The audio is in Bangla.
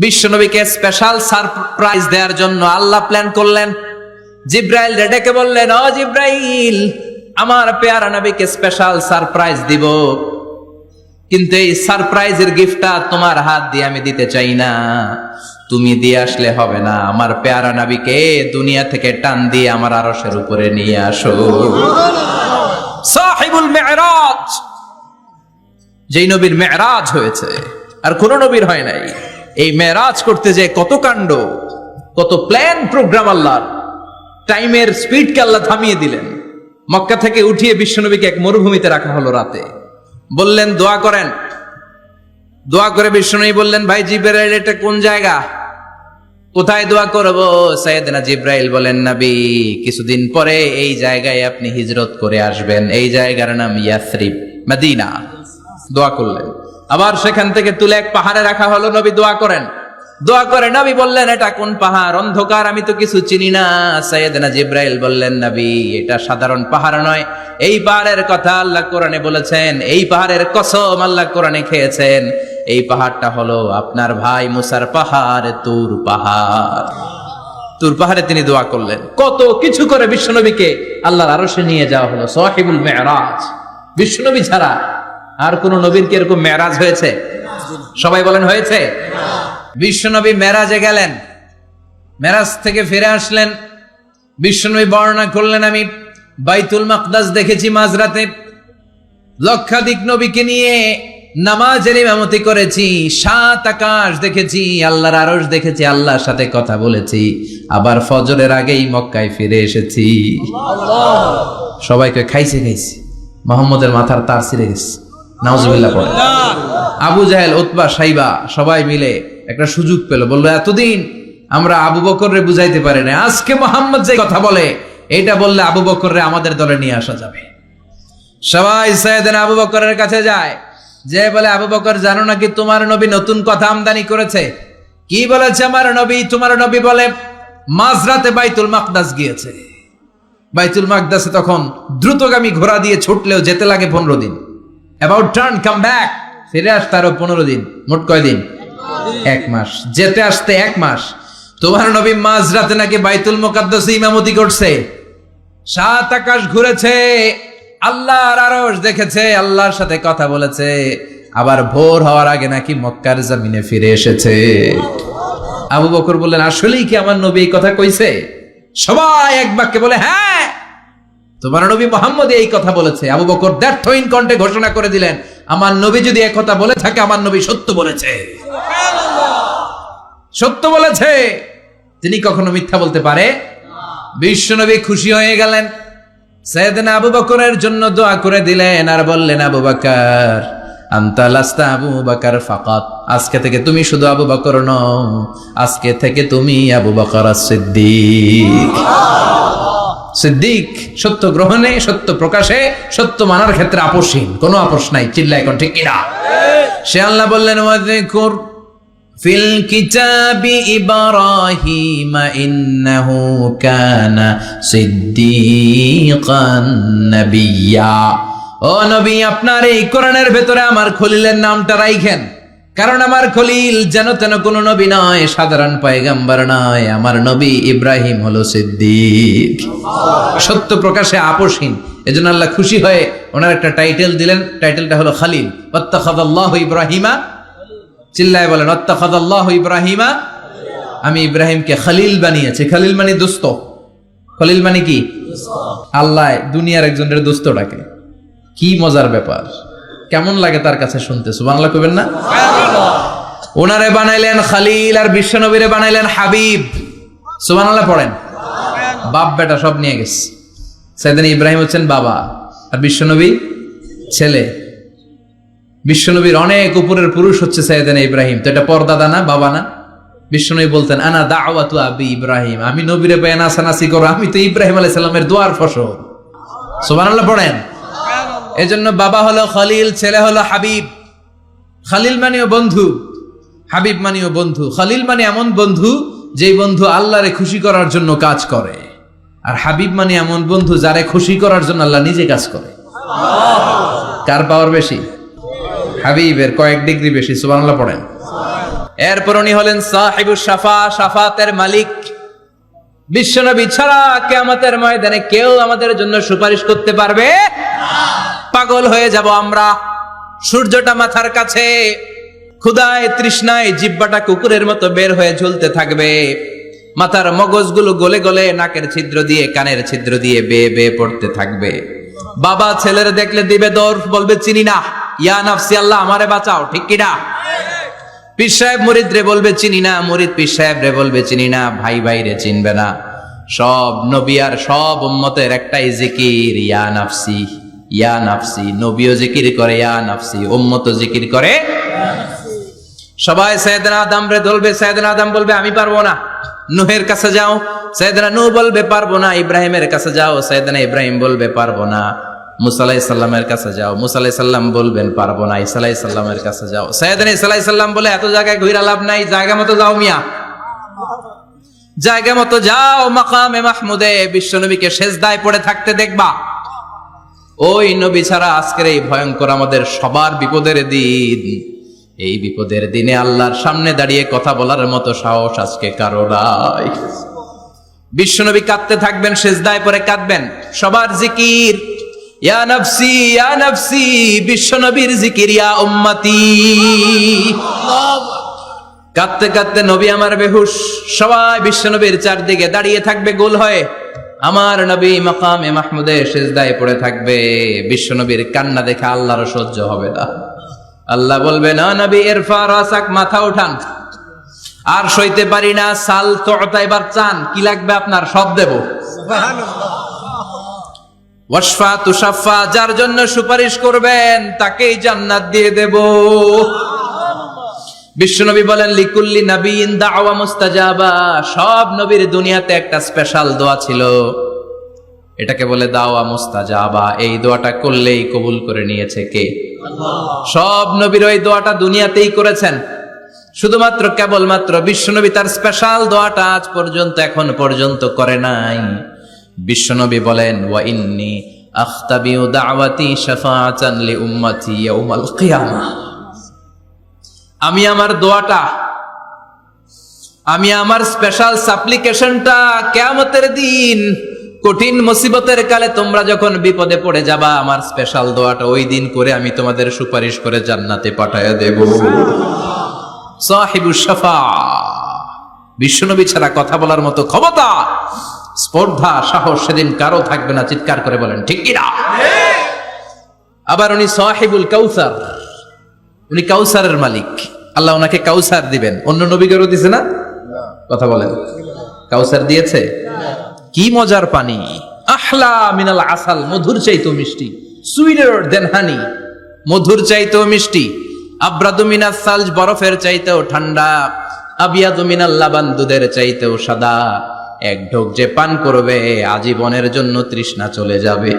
বিশ্বনবীকে স্পেশাল সারপ্রাইজ দেওয়ার জন্য আল্লাহ প্ল্যান করলেন। জিব্রাইল ডেকে বললেন, ও জিব্রাইল, আমার পেয়ারা নবীকে স্পেশাল সারপ্রাইজ দিব, কিন্তু এই সারপ্রাইজের গিফটটা তোমার হাত দিয়ে আমি দিতে চাই না, তুমি দিয়ে আসলে হবে না। আমার পেয়ারা নবীকে দুনিয়া থেকে টান দিয়ে আমার আরশের উপরে নিয়ে আসো। সাহিবুল মেরাজ, যেই নবীর মেরাজ হয়েছে আর কোন নবীর হয় নাই। এই মেরাজ করতে যে কত কাণ্ড, কত প্ল্যান প্রোগ্রাম আল্লাহর। টাইমের স্পিডকে আল্লাহ থামিয়ে দিলেন। মক্কা থেকে উঠিয়ে বিশ্বনবীকে এক মরুভূমিতে রাখা হলো রাতে। বললেন দোয়া করেন। দোয়া করে বিশ্বনবী বললেন, ভাই জিব্রাইল, এটা কোন জায়গা, কোথায় দোয়া করব? সাইয়েদনা জিব্রাইল বলেন, নবী, কিছুদিন পরে এই জায়গায় আপনি হিজরত করে আসবেন, এই জায়গার নাম ইয়াসরিব, মদিনা। দোয়া করলেন। আবার সেখান থেকে তুলে এক পাহাড়ে রাখা হলো, নবী দোয়া করেন। দোয়া করে নবী বললেন, এটা কোন পাহাড়? অন্ধকার, আমি তো কিছু চিনি না। সাইয়েদনা জিব্রাইল বললেন, নবী, এটা সাধারণ পাহাড় নয়, এই পাহাড়ের কথা আল্লাহ কোরআনে বলেছেন, এই পাহাড়ের কসম আল্লাহ কোরআনে খেয়েছেন। এই পাহাড়টা হলো আপনার ভাই মুসার পাহাড়, তুর পাহাড়। তুর পাহাড়ে তিনি দোয়া করলেন। কত কিছু করে বিশ্বনবীকে আল্লাহর আরশে নিয়ে যাওয়া হলো। সাহিবুল মেরাজ। বিশ্বনবী ছাড়া আর কোন নবীর কি এরকম মেরাজ হয়েছে? সবাই বলেন হয়েছে। বিশ্বনবী মেরাজে গেলেন, মেরাজ থেকে ফিরে আসলেন। বিশ্বনবী বর্ণনা করলেন, আমি বাইতুল মাকদাস দেখেছি মাঝরাতে, লক্ষাধিক নবীকে নিয়ে নামাজের ইমামতি করেছি, 7 আকাশ দেখেছি, আল্লাহর আরশ দেখেছি, আল্লাহর সাথে কথা বলেছি, আবার ফজরের আগেই মক্কায় ফিরে এসেছি। সবাইকে খাইছে মোহাম্মদের মাথার তার ছিঁড়ে গেছে। নাউজুবিল্লাহ পড়ে। আবু জাহেল, উতবা, সাইবা সবাই মিলে একটা সুযোগ পেল, বললো, এতদিন আমরা আবু বকররে বুঝাইতে পারি না, আজকে মোহাম্মদ যে কথা বলে এটা বললে আবু বকররে আমাদের দলে নিয়ে আসা যাবে। সবাই সাইয়েদনা আবু বকরের কাছে যায়, যে বলে, আবু বকর, জানো নাকি তোমার নবী নতুন কথা আমদানি করেছে? কি বলেছে আমার নবী? তোমার নবী বলে মাঝরাতে বাইতুল মাকদাস গিয়েছে। বাইতুল মাকদাসে তখন দ্রুতগামী ঘোড়া দিয়ে ছুটলেও যেতে লাগে 15 দিন। অ্যাবাউট টার্ন কাম ব্যাক, ফিরে আসতে আরো 15 দিন। মোট কয় দিন? 1 মাস। যেতে আসতে 1 মাস। তোমার নবী মাঝরাতে নাকি বাইতুল মুকাদ্দাসে ইমামতি করছে, 7 আকাশ ঘুরেছে, আল্লাহর আরশ দেখেছে, আল্লাহর সাথে কথা বলেছে, আবার ভোর হওয়ার আগে নাকি মক্কার জমিনে ফিরে এসেছে। আবু বকর বললেন, আসলেই কি আমার নবী এই কথা কইছে? সবাই এক বাক্যে বলে, হ্যাঁ, তোমার নবী মুহাম্মদ এই কথা বলেছে। আবু বকর দ্ব্যর্থহীন কণ্ঠে ঘোষণা করে দিলেন, আমার নবী যদি এই কথা বলে থাকে, আমার নবী সত্য বলেছে। সত্য বলেছে, তিনি কখনো মিথ্যা বলতে পারে? বিশ্বনবী খুশি হয়ে গেলেন। সাইয়েদনা আবু বকরের জন্য দোয়া করে দিলেন আর বললেন, আবু বকর, আনতা লাস্তা আবু বকর ফাকাত, আজকে থেকে তুমি শুধু আবু বকর নও, আজকে থেকে তুমি আবু বকর as-সিদ্দিক। সিদ্দিক, সত্য গ্রহণে, সত্য প্রকাশে, সত্য মানার ক্ষেত্রে আপোষহীন, কোনো আপোষ নাই। চিল্লায় কোন ঠিক কিনা? সে আল্লাহ বললেন, ওয়াযকুর ফিল কিতাবি ইব্রাহিম ইন্নাহু কানা সিদ্দিকান নাবিয়্যা। ও নবী, আপনার এই কোরআনের ভেতরে আমার খলিলের নামটা রাখেন, কারণ আমার খলিল যেন তেন কোনো নবী নয়, সাধারণ পয়গম্বর নয়, আমার নবী ইব্রাহিম হলো সিদ্দিক, সত্য প্রকাশে আপোষহীন। এজন্য আল্লাহ খুশি হয়ে ওনার একটা টাইটেল দিলেন, টাইটেলটা হলো খালিল। ওয়াত্তাখাযাল্লাহু ইব্রাহিমা, চিল্লায় বলেন, ওয়াত্তাখাযাল্লাহু ইব্রাহিমা, আমি ইব্রাহিমকে খলিল বানিয়েছি। খলিল মানে দোস্ত। খলিল মানে কি? আল্লাহ দুনিয়ার একজনের দোস্ত ডাকে। কি মজার ব্যাপার, কেমন লাগে তার কাছে শুনতে? সুবহানাল্লাহ কইবেন না? ওনারে বানাইলেন খালিল আর বিশ্বনবীরে বানাইলেন হাবিব। সুবহানাল্লাহ পড়েন। বাপ বেটা সব নিয়ে গেছে। সাইয়েদনা ইব্রাহিম হচ্ছেন বাবা আর বিশ্বনবী ছেলে। বিশ্বনবীর অনেক উপরের পুরুষ হচ্ছে সাইয়েদনা ইব্রাহিম। তো এটা পরদাদা না, বাবা না? বিশ্বনবী বলতেন, আনা দাওয়াতু আবি ইব্রাহিম, আমি নবীরে পেয়ে নাসানাসি করো, আমি তো ইব্রাহিম আলাইহিস সালামের দোয়ার ফসল। সুবহানাল্লাহ পড়েন। এজন্য বাবা হলো খলিল, ছেলে হলো হাবিব। খলিল মানেও বন্ধু, হাবিব মানেও বন্ধু। খলিল মানে এমন বন্ধু যেই বন্ধু আল্লাহরে খুশি করার জন্য কাজ করে, আর হাবিব মানে এমন বন্ধু যারে খুশি করার জন্য আল্লাহ নিজে কাজ করে। কার পাওয়ার বেশি? হাবিবের কয়েক ডিগ্রি বেশি। সুবহানাল্লাহ পড়েন। এরপর উনি হলেন সাহিবুস শাফা, শাফাতের মালিক। বিশ্বনবী ছাড়া কিয়ামতের ময়দানে কেউ আমাদের জন্য সুপারিশ করতে পারবে না। পাগল হয়ে যাব আমরা। সূর্যটা মাথার কাছে, ক্ষুধায় তৃষ্ণায় জিহ্বাটা কুকুরের মতো বের হয়ে ঝুলতে থাকবে, মাথার মগজগুলো গলে গলে নাকের ছিদ্র দিয়ে কানের ছিদ্র দিয়ে বেয়ে বেয়ে পড়তে থাকবে। বাবা ছেলের দেখলে দিবে দৌড়, বলবে চিনি না, ইয়া নাফসি আল্লাহ আমারে বাঁচাও, ঠিক কিনা? পীর সাহেব মুরিদ রে বলবে চিনি না, মুরিদ পীর সাহেব রে বলবে চিনি না, ভাই ভাই রে চিনবে না। সব নবী আর সব উম্মতের একটাই জিকির, ইয়া নাফসি ইয়া নাফসি। নবীও জিকির করে ইয়া নাফসি, উম্মতও জিকির করে। সবাই সাইয়েদনা আদম রে ধরবে, সাইয়েদনা আদম বলবে আমি পারবো না। নূহের কাছে যাও, সাইয়েদনা নূহ বলবে পারবো না। ইব্রাহিমের কাছে যাও, সাইয়েদনা ইব্রাহিম বলবে পারবো না। মুসা আলাইহিস সালামের কাছে যাও, মুসা আলাইহিস সালাম বলবেন পারবো না। ঈসা আলাইহিস সালামের কাছে যাও, সাইয়েদনা ঈসা আলাইহিস সালাম বলে এত জায়গায় ঘুরে লাভ নাই, জায়গা মতো যাও মিয়া, জায়গা মতো যাও। মাকামে মাহমুদে বিশ্বনবীকে সেজদায় পড়ে থাকতে দেখবা। ওই নবী ছাড়া আজকের এই ভয়ঙ্কর আমাদের সবার বিপদের দিন। এই বিপদের দিনে আল্লাহর সামনে দাঁড়িয়ে কথা বলার মতো সাহস আজকে কারো নাই। বিশ্বনবী কাঁদতে থাকবেন, সেজদায় পড়ে কাঁদবেন। সবার জিকির ইয়া নাফসি ইয়া নাফসি, বিশ্বনবীর জিকির ইয়া উম্মতি। কাঁদতে কাঁদতে নবী আমার বেহুশ, সবাই বিশ্বনবীর চারদিকে দাঁড়িয়ে থাকবে গোল হয়ে। আমার নবী মাকামে মাহমুদে সেজদায় পড়ে থাকবে। বিশ্বনবীর কান্না দেখে আল্লাহর সহ্য হবে না। আল্লাহ বলবে না নবী ইরফা রাসাক, মাথা উঠান, আর সইতে পারি না। সাল তোতা, এবার চান, কি লাগবে আপনার সব দেব। ওয়াশফা তুশাফা, যার জন্য সুপারিশ করবেন তাকেই জান্নাত দিয়ে দেব। বিশ্বনবী বলেন লিকুল্লি নাবিয়িন দাওয়া মুস্তাজাবা, সব নবীর দুনিয়াতে একটা স্পেশাল দোয়া ছিল, এটাকে বলে দাওয়া মুস্তাজাবা। এই দোয়াটা করলেই কবুল করে নিয়েছে কে? আল্লাহ। সব নবীর ওই দোয়াটা দুনিয়াতেই করেছেন, শুধুমাত্র কেবলমাত্র বিশ্বনবী তার স্পেশাল দোয়াটা আজ পর্যন্ত এখন পর্যন্ত করে নাই। বিশ্বনবী বলেন ওয়া ইন্নী আখতাবিউ দাওয়াতি শাফাআতান লি উম্মতি ইয়াউমাল কিয়ামাহ, আমি আমার দোয়াটা, আমি আমার স্পেশাল সাপ্লিকেশনটা কিয়ামতের দিন কঠিন মুসিবতের কালে তোমরা যখন বিপদে পড়ে যাবা, আমার স্পেশাল দোয়াটা ওই দিন করে আমি তোমাদের সুপারিশ করে জান্নাতে পাঠায়া দেব। সাহিবুস শাফা, বিশ্বনবী ছাড়া কথা বলার মতো ক্ষমতা, স্পর্ধা, সাহস সেদিন কারো থাকবে না। চিৎকার করে বলেন ঠিক কিনা? আবার উনি সাহিবুল কাউসার, উনি কাউসারের মালিক। আল্লাহ ওনাকে কাউসার দিবেন। অন্য নবীদেরও দিছে না? কথা বলেন, কাউসার দিয়েছে। কি মজার পানি, আহলা মিনাল আসাল, মধুর চাইতেও মিষ্টি। সুইটার দেন হানি, মধুর চাইতেও মিষ্টি। আব্রাদু মিনাস সালজ, বরফের চাইতেও ঠান্ডা। আবিয়াদু মিনাল লাবান, দুধের চাইতেও সাদা। এক ঢোক যে পান করবে আজীবনের জন্য তৃষ্ণা চলে যাবে।